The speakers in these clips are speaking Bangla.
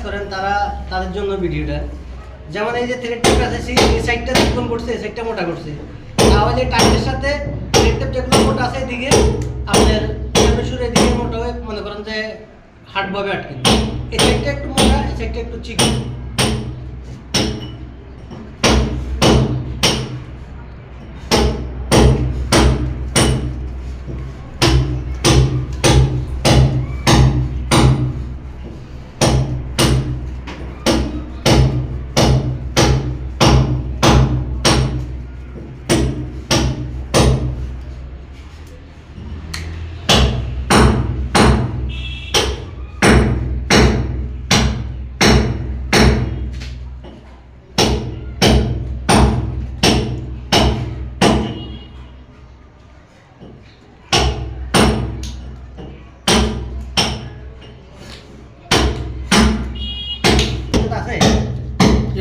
করেন তারা তাদের জন্য ভিডিওটা। যেমন এই যে থ্রেড টেপ আছে এই সাইডটা চিকন করছে, এই সাইডটা মোটা করছে, তাহলে টাইটের সাথে থ্রেড টেপ যেগুলো মোটা আছে এদিকে আপনার সুরে দিকে মোটা হয়ে মনে করেন যে হার্ডভাবে আটকেন। এই সাইডটা একটু মোটা, এই সাইডটা একটু চিকন।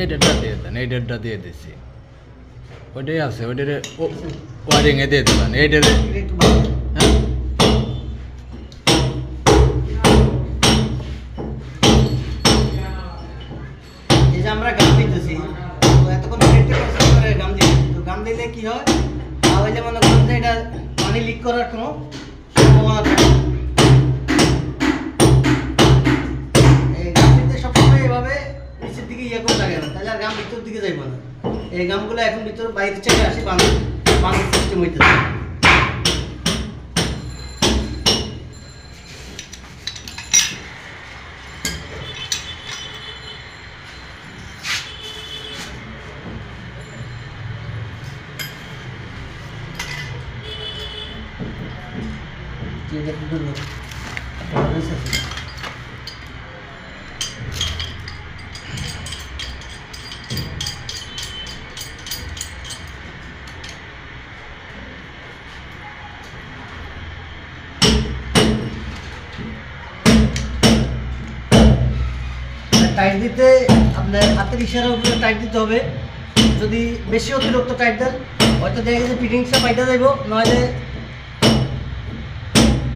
এই ডেটটা দিয়ে দেন, এই ডেটটা দিয়ে দিচ্ছি, ওইটাই আছে, ওইটার ওয়ারিংয়ে দিয়ে দেবেন এইটারে। হ্যাঁ এই যে আমরা গান দিতেছি, তো এতক্ষণ করে গান দিচ্ছি, তো গান দিলে কি হয়, তাহলে মনে করেন যে এটা পানি লিক করার কোনো সম্ভাবনা থাকে। এই গান দিতে সবসময় এভাবে নিচের দিকে ইয়ে করে লাগে না, তাহলে আর গান ভিতর দিকে যাইব না। এই গামগুলো এখন ভিতর বাইরে চলে আসি, বাঁধ সিস্টেম হইতেছে। টাইট দিতে আপনার হাতের ইশারার উপরে টাইট দিতে হবে। যদি বেশি অতিরিক্ত টাইট দেন হয়তো দেখা গেছে ফিটিংসটা পাইটা যাইব, নইলে